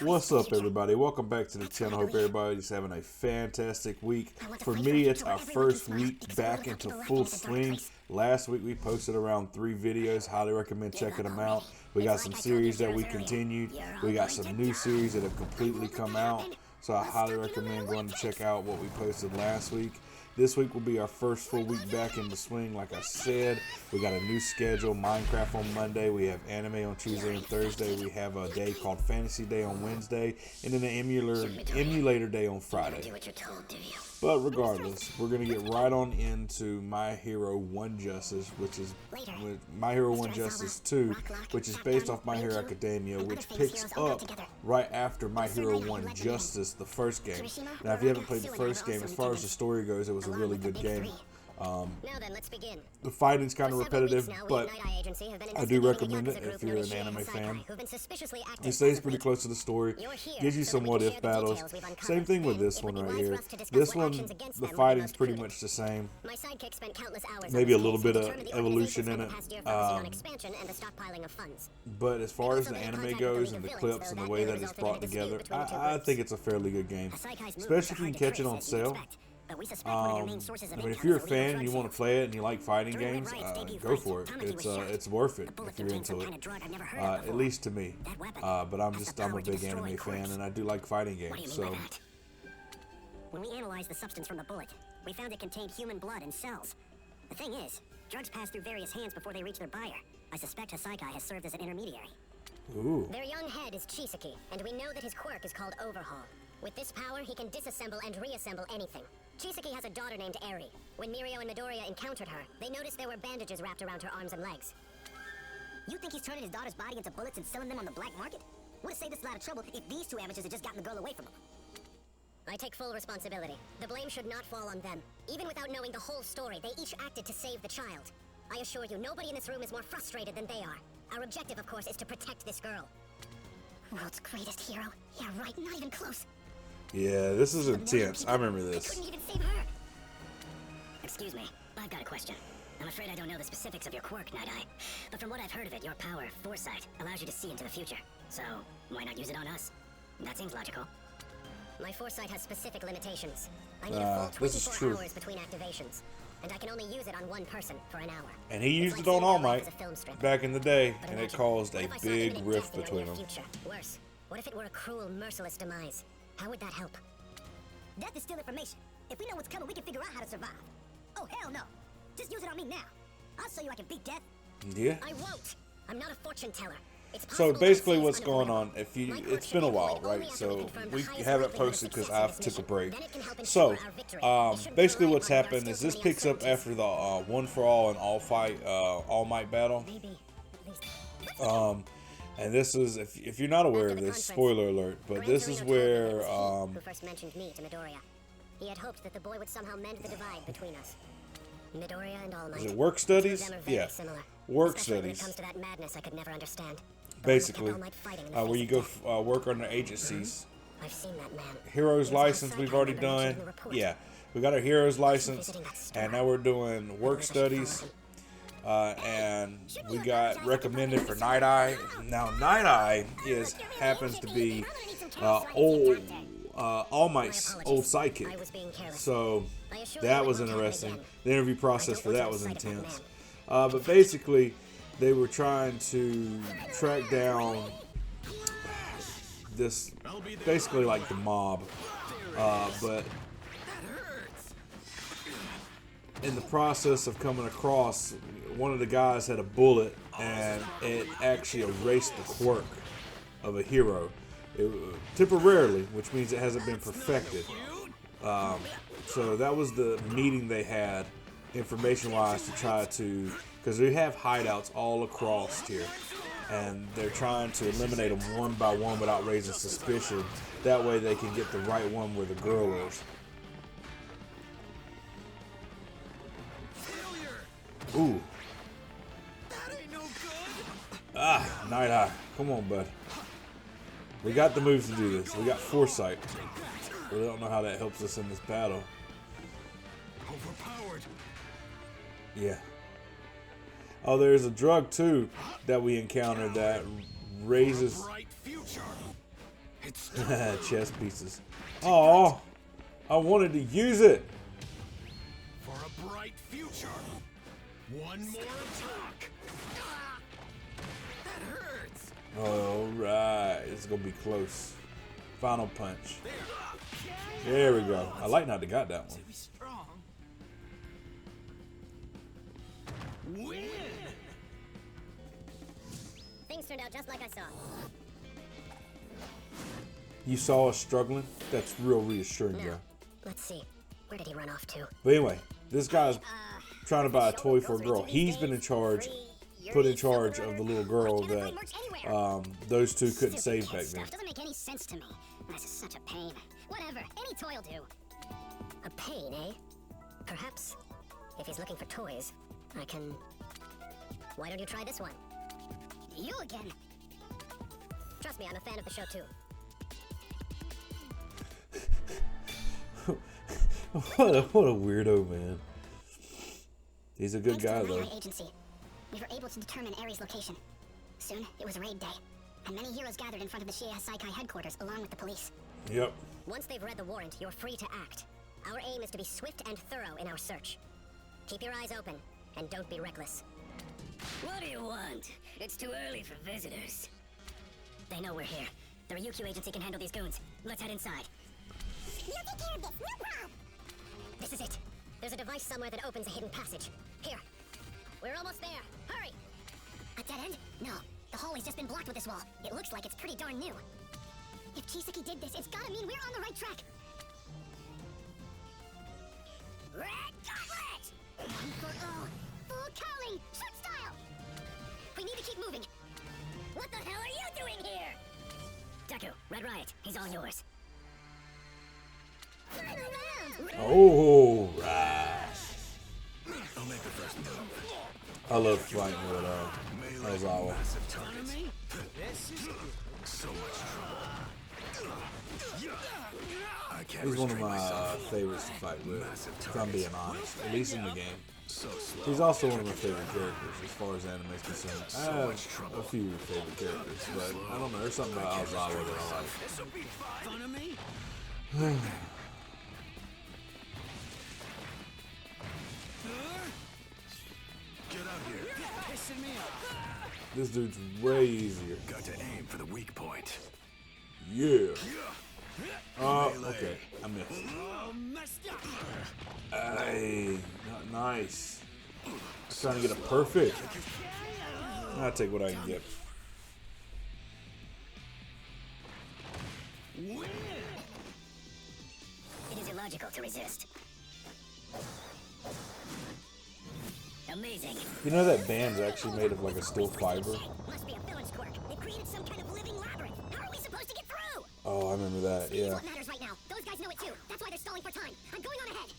What's up, everybody? Welcome back to the channel. Hope everybody's having a fantastic week. For me, it's our first week back into full swing. Last week we posted around 3 videos. Highly recommend checking them out. We got some series that we continued. We got some new series that have completely come out. So I highly recommend going to check out what we posted last week. This week will be our first full week back in the swing. Like I said, we got a new schedule. Minecraft on Monday. We have anime on Tuesday and Thursday. We have a day called Fantasy Day on Wednesday. And then the emulator day on Friday. But regardless, we're going to get right on into My Hero 1 Justice, which is My Hero 1 Justice 2, which is based off My Hero Academia, which picks up right after My Hero 1 Justice, the first game. Now, if you haven't played the first game, as far as the story goes, it was a really good game. The fighting's kind of repetitive, but I do recommend it if you're an anime fan. It stays pretty close to the story, gives you some what-if battles. Same thing with this one right here. This one, the fighting's pretty much the same. Maybe a little bit of evolution in it. But as far as the anime goes and the clips and the way that it's brought together, I think it's a fairly good game, especially if you can catch it on sale. I mean, if you're a fan and you want to play it and you like fighting games, go for it. It's worth it if you're into it. At least to me. But I'm a big anime fan and I do like fighting games. So when we analyzed the substance from the bullet, we found it contained human blood and cells. The thing is, drugs pass through various hands before they reach their buyer. I suspect Hasaikai has served as an intermediary. Ooh. Their young head is Chisaki, and we know that his quirk is called Overhaul. With this power, he can disassemble and reassemble anything. Chisaki has a daughter named Eri. When Mirio and Midoriya encountered her, they noticed there were bandages wrapped around her arms and legs. You think he's turning his daughter's body into bullets and selling them on the black market? Would have saved us a lot of trouble if these two amateurs had just gotten the girl away from him. I take full responsibility. The blame should not fall on them. Even without knowing the whole story, they each acted to save the child. I assure you, nobody in this room is more frustrated than they are. Our objective, of course, is to protect this girl. World's greatest hero. Yeah, right, not even close. Yeah, this is intense. I remember this. Couldn't even save her. Excuse me, I've got a question. I'm afraid I don't know the specifics of your quirk, Night Eye. But from what I've heard of it, your power, foresight, allows you to see into the future. So, why not use it on us? That seems logical. My foresight has specific limitations. I need a full 24 hours between activations. And I can only use it on one person for an hour. And he used it on All Might back in the day, and it caused a big rift between them. Worse, what if it were a cruel, merciless demise? How would that help? Death is still information. If we know what's coming, we can figure out how to survive. Oh, hell no. Just use it on me now. I'll show you I can beat death. Yeah. I won't. I'm not a fortune teller. So basically what's going on, it's been a while, right? So we haven't posted because I've took a break. So basically what's happened is this picks up after the One for All and All Might battle. And this is, if you're not aware of this, spoiler alert, but this is where who first mentioned me to Midoriya. He had hoped that the boy would somehow mend the divide between us. Midoriya and All Might. Is it work studies? Yeah. Work studies. When it comes to that madness I could never understand. Basically, where you go work on the agencies. I've seen that man. Hero's license we've already done. Yeah, we got our hero's license, and now we're doing work studies. And we got recommended for Night Eye. Now Night Eye happens to be All Might's old sidekick. So that was interesting. The interview process for that was intense. But basically, they were trying to track down this, basically like the mob, but in the process of coming across, one of the guys had a bullet and it actually erased the quirk of a hero temporarily, which means it hasn't been perfected. So that was the meeting they had, information-wise, to try to, because they have hideouts all across here, and they're trying to eliminate them one by one without raising suspicion. That way they can get the right one where the girl is. Ooh. Night Eye. Come on, bud. We got the moves to do this. We got foresight. We don't know how that helps us in this battle. Overpowered. Yeah. Oh, there's a drug too that we encountered that raises. It's Chess pieces. Oh, I wanted to use it. for a bright future. One more attack. Ah, that hurts. All right, it's gonna be close. Final punch. There we go. I like how they got that one. Be strong. Win. Things turned out just like I saw. You saw us struggling? That's real reassuring, No. Joe. Let's see. Where did he run off to? But anyway, this guy's trying to buy a toy for a girl. He's been in charge, put in charge of the little girl that those two couldn't save back then. Doesn't make any sense to me. This is such a pain. Whatever. Any toy will do. A pain, eh? Perhaps. If he's looking for toys, I can... Why don't you try this one? You again. Trust me, I'm a fan of the show too. What a weirdo, man. He's a good Thanks to guy, the though. radar agency, we were able to determine Ares' location. Soon, it was raid day, and many heroes gathered in front of the Shia Saikai headquarters along with the police. Yep. Once they've read the warrant, you're free to act. Our aim is to be swift and thorough in our search. Keep your eyes open, and don't be reckless. What do you want? It's too early for visitors. They know we're here. The Ryukyu agency can handle these goons. Let's head inside. You take care of this, no problem! This is it. There's a device somewhere that opens a hidden passage. Here. We're almost there. Hurry! A dead end? No. The hallway's just been blocked with this wall. It looks like it's pretty darn new. If Chisaki did this, it's gotta mean we're on the right track. Red Goblet! One for all. Full cowling! Short style! We need to keep moving. What the hell are you doing here? Deku, Red Riot, he's all yours. Final round! Oh, right. I'll make the first move. I love fighting with Ozawa. Massive targets. So much trouble. I can't He's one of restrain my myself. favorites to fight with, if I'm being honest. At least in the game. So slow. He's also one of my favorite characters as far as anime is concerned. I So have much trouble. a few favorite characters, but I don't know. There's something about Ozawa that I like. This'll be fun. Fun of me? Get out here. Pissing me off. This dude's way easier. Got to aim for the weak point. Yeah. Okay. I missed. Oh, messed up. Hey, not nice. Trying to get a perfect. I'll take what I can get. Win. It is illogical to resist. Amazing. You know that band's actually made of like a steel fiber? Must be a villain's quirk. It created some kind of living labyrinth. How are we supposed to get through? Oh, I remember that. Speed is Yeah. what matters right now. Those guys know it too. That's why they're stalling for time. I'm going on ahead.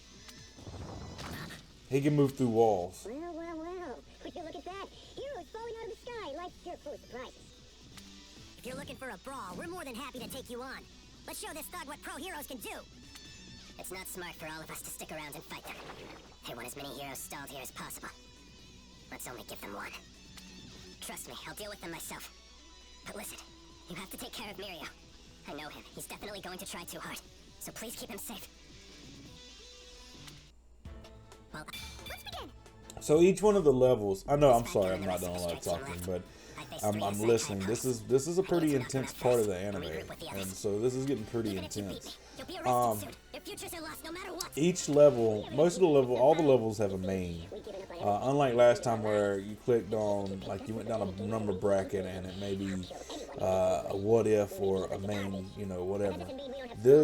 He can move through walls. Well, well, well. Would you look at that? Heroes falling out of the sky. Life's sure full of surprises. If you're looking for a brawl, we're more than happy to take you on. Let's show this thug what pro heroes can do. It's not smart for all of us to stick around and fight them. They want as many heroes stalled here as possible. Let's only give them one. Trust me, I'll deal with them myself. But listen, you have to take care of Mirio. I know him. He's definitely going to try too hard. So please keep him safe. Well, let's begin. So each one of the levels, I know, I'm sorry, I'm not doing a lot of talking, but I'm listening. This is a pretty intense part of the anime, and so this is getting pretty intense. Each level, most of the level, all the levels have a main. Unlike last time where you clicked on, like you went down a number bracket and it may be a what if or a main, you know, whatever.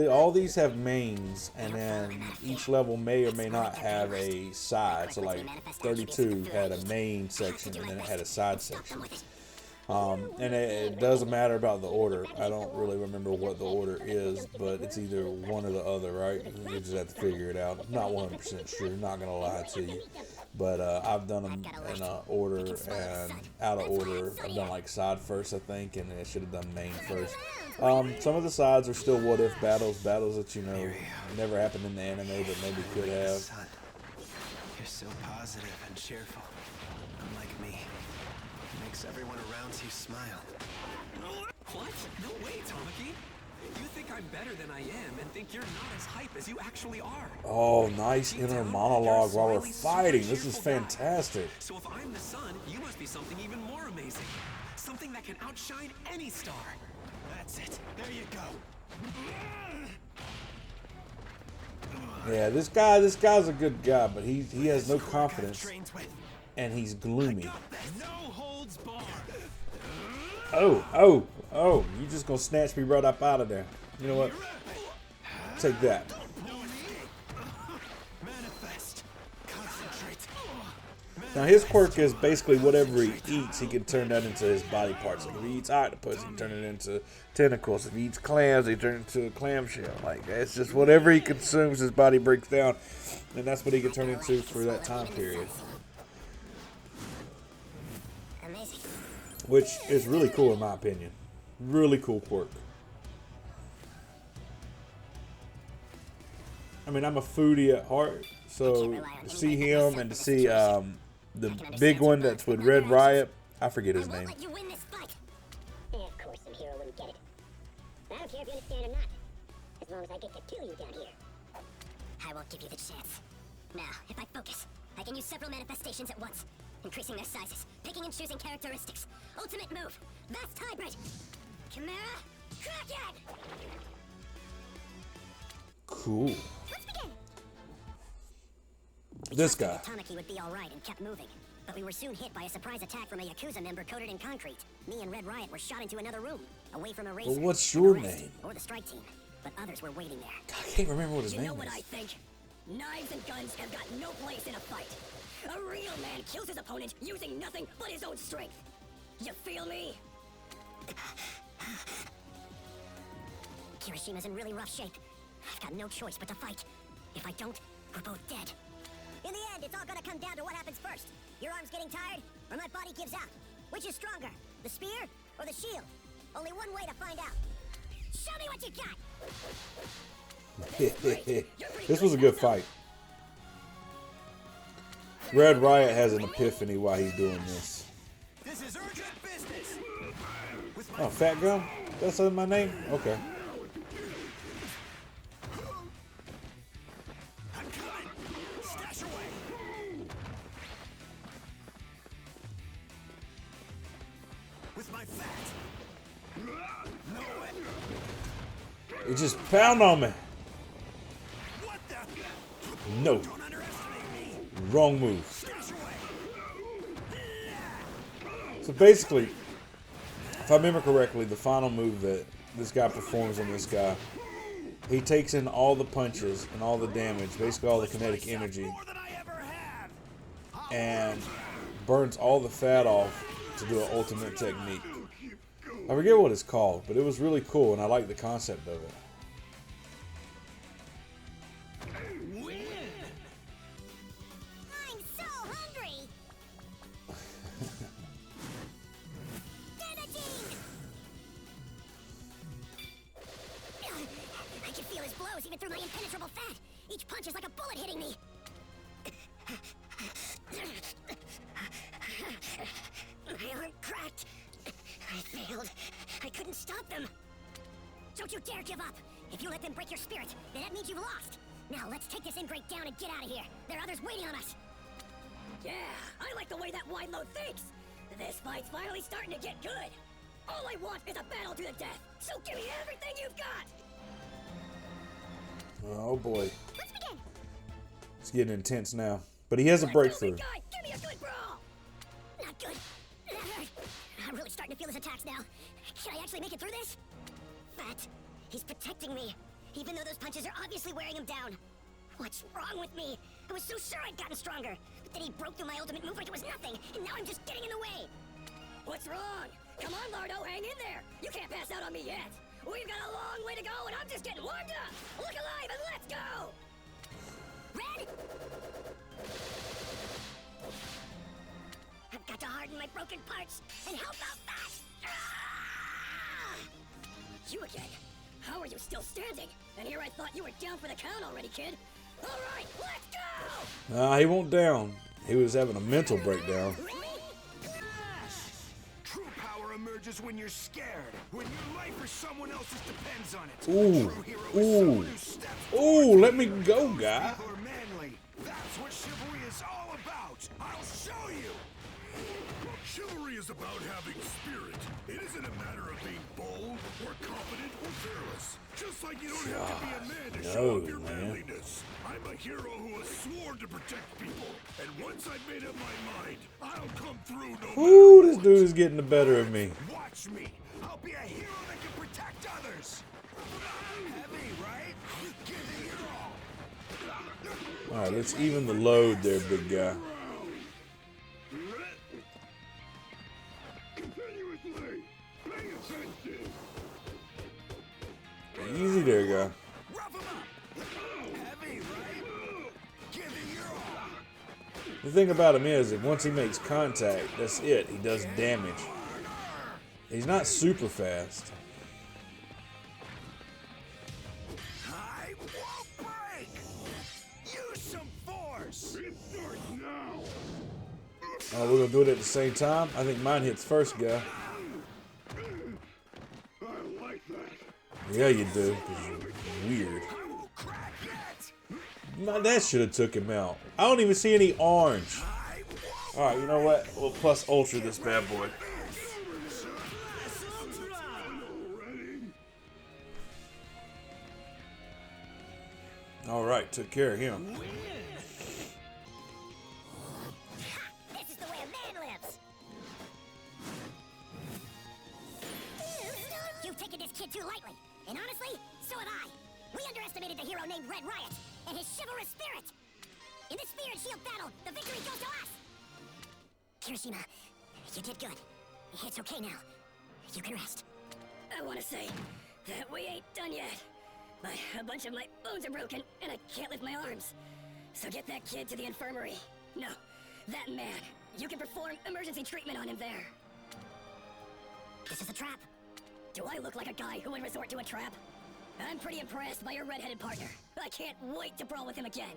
All these have mains, and then each level may or may not have a side. So like 32 had a main section and then it had a side section. And it doesn't matter about the order. I don't really remember what the order is, but it's either one or the other, right? You just have to figure it out. I'm not 100% sure, not going to lie to you. But I've done them in order and out of order. I've done like side first, I think, and I should have done main first. Some of the sides are still what if battles that, you know, never happened in the anime, but maybe could have. Son, you're so positive and cheerful. Unlike me. Makes everyone around you smile. What? No way, Tamaki. I'm better than I am and think you're not as hype as you actually are. Oh, nice Deep inner down, monologue you're a while we're smiley, super fighting. This is cheerful guy. fantastic. So if I'm the sun, you must be something even more amazing. Something that can outshine any star. That's it. There you go. Yeah, this guy's a good guy, but he has no confidence, Trains with. and he's gloomy. No holds barred. Oh, you just gonna snatch me right up out of there. You know what? Take that. No escape. Manifest. Concentrate. Now his quirk is basically whatever he eats, he can turn that into his body parts. Like if he eats octopus, he can turn it into tentacles. If he eats clams, he turns it into a clamshell. Like it's just whatever he consumes, his body breaks down, and that's what he can turn into for that time period. Amazing. Which is really cool in my opinion. Really cool quirk. I mean, I'm a foodie at heart, so to see him and to see the big one that's with Red Riot, I forget his I won't name. let you win this fight. Yeah, of course some hero wouldn't get it. I don't care if you understand or not. As long as I get to kill you down here. I won't give you the chance. Now, if I focus, I can use several manifestations at once. Increasing their sizes, picking and choosing characteristics. Ultimate move, vast hybrid. Chimera, Kraken! Cool. Let's begin! This guy. Tamaki would be alright and kept moving. But we were soon hit by a surprise attack from a Yakuza member coated in concrete. Me and Red Riot were shot into another room, away from a racer. Well, what's and your arrest, name? Or the strike team. But others were waiting there. I can't remember what his You name know what I is. think? Knives and guns have got no place in a fight. A real man kills his opponent using nothing but his own strength. You feel me? Kirishima's in really rough shape. I've got no choice but to fight. If I don't, we're both dead. In the end, it's all gonna come down to what happens first. Your arm's getting tired, or my body gives out. Which is stronger, the spear or the shield? Only one way to find out. Show me what you got! This was a good fight. Red Riot has an epiphany while he's doing this. This is urgent business. With my Oh, Fat Gum? That's my name? Okay. I'm coming. Stash away. With my fat. No way. You just pound on me. What the? No. Don't underestimate me. Wrong move. Stash away. So basically, if I remember correctly, the final move that this guy performs on this guy, he takes in all the punches and all the damage, basically all the kinetic energy, More than I ever have. and burns all the fat off to do an ultimate technique. I forget what it's called, but it was really cool, and I like the concept of it. I'm so hungry! Damaging! I can feel his blows even through my impenetrable fat. Each punch is like a bullet hitting me. My arm cracked. I failed. I couldn't stop them. Don't you dare give up. If you let them break your spirit, then that means you've lost. Now let's take this inbreak down and get out of here. There are others waiting on us. Yeah, I like the way that wide load thinks. This fight's finally starting to get good. All I want is a battle to the death. So give me everything you've got. Oh boy, Let's begin. it's getting intense now. But he has a Let's go, breakthrough. big guy. Give me a good brawl. Not good. That hurt. I'm really starting to feel his attacks now. Can I actually make it through this? Fat. He's protecting me. Even though those punches are obviously wearing him down. What's wrong with me? I was so sure I'd gotten stronger. But then he broke through my ultimate move like it was nothing. And now I'm just getting in the way. What's wrong? Come on, Lardo, hang in there. You can't pass out on me yet. We've got a long way to go, and I'm just getting warmed up. Look alive and let's go. Red! I've got to harden my broken parts and help out that. You again? How are you still standing? And here I thought you were down for the count already, kid. All right, let's go. He won't down. He was having a mental breakdown. True power emerges emerges when you're scared, when your life or someone else's depends on it. Ooh, True hero is someone ooh, who steps ooh, forward. let me go, guy. People are manly. That's what chivalry is all about. I'll show you. Chivalry is about having spirit. It isn't a matter of being bold or confident or fearless. Just like you don't have to be a man to show off your manliness. I'm a hero who has sworn to protect people. And once I've made up my mind, I'll come through no Ooh, matter this what. dude is getting the better of me. Watch me. I'll be a hero that can protect others. Heavy, right? Give it your all. All right, let's even the load there, big guy. Continuously. Pay attention. Easy there, guy. Rough him up. Heavy, right? Give it your all. The thing about him is that once he makes contact, that's it. He does damage. He's not super fast. I won't break. Use some force. It starts now. Oh, we're gonna do it at the same time. I think mine hits first, guy. I like that. Yeah, you do. 'Cause you're weird. I won't crack yet. No, that should have took him out. I don't even see any orange. I won't. All right, you know what? We'll plus ultra this bad boy. All right, took care of him. This is the way a man lives. You've taken this kid too lightly. And honestly, so have I. We underestimated the hero named Red Riot and his chivalrous spirit. In this Spear and Shield battle, the victory goes to us. Kirishima, you did good. It's okay now. You can rest. I want to say that we ain't done yet. A bunch of my bones are broken, and I can't lift my arms. So get that kid to the infirmary. No, that man. You can perform emergency treatment on him there. This is a trap. Do I look like a guy who would resort to a trap? I'm pretty impressed by your red-headed partner. I can't wait to brawl with him again.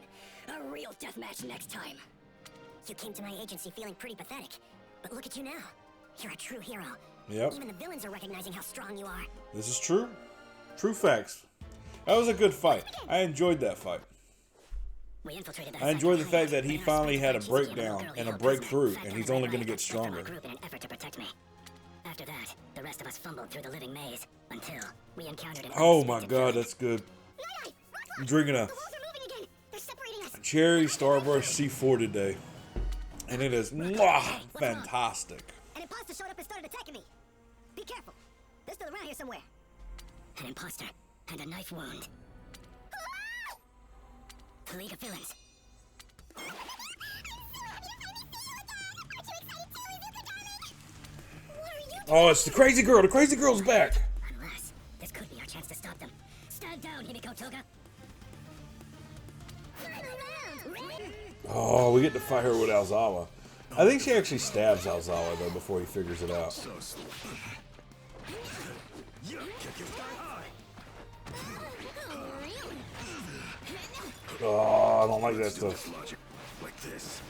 A real deathmatch next time. You came to my agency feeling pretty pathetic, but look at you now. You're a true hero. Yep, Even the villains are recognizing how strong you are. this is true. True facts. That was a good fight. I enjoyed that fight. We infiltrated I enjoyed the fact that he finally had a breakdown and a breakthrough, and he's only going to get stronger. Group in an effort to protect me. After that, the rest of us fumbled through the living maze until we encountered an Oh my unexpected god, villain. that's good. I'm drinking a The walls are moving again. They're separating us. cherry Starburst C4 today, and it is mwah, fantastic. An imposter showed up and started attacking me. Be careful. They're still around here somewhere. An imposter and a knife wound. The League of Villains. Oh, it's the crazy girl. The crazy girl's back. Unless this could be our chance to stop them. Stand down, Himiko Toga. Oh, we get to fight her with Alzawa. I think she actually stabs Alzawa though before he figures it out. Oh, I don't like that stuff. Like this.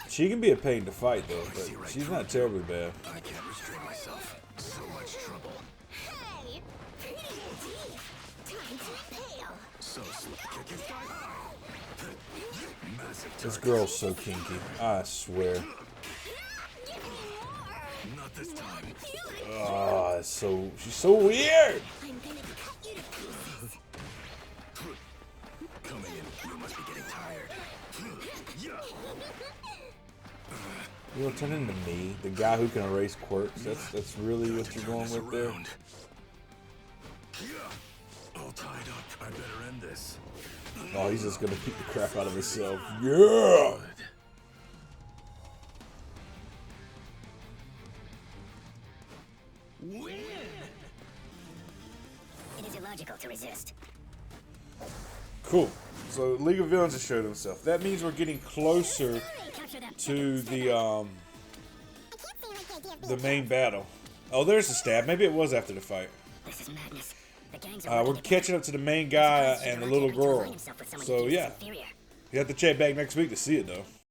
She can be a pain to fight though, but she's not terribly bad. I can't restrain myself. So much trouble. Hey, pretty deep. Time to impale. So slick. Kick his guy. Massive This target. girl's so kinky. I swear. Not this time. Oh, it's so she's so weird. I'm gonna cut you to pieces. Coming in. You must be getting tired. You want to turn into me, the guy who can erase quirks? That's really what you're going with there. All tied up. I better end this. Oh, he's just gonna beat the crap out of himself. Yeah. Win. It is illogical to resist. Cool. So League of Villains has showed himself. That means we're getting closer Capture them. to the main battle. Oh, there's the stab. Maybe it was after the fight. This is madness. The gangs are We're working catching up to the main guy and the little girl. So yeah, you have to check back next week to see it though.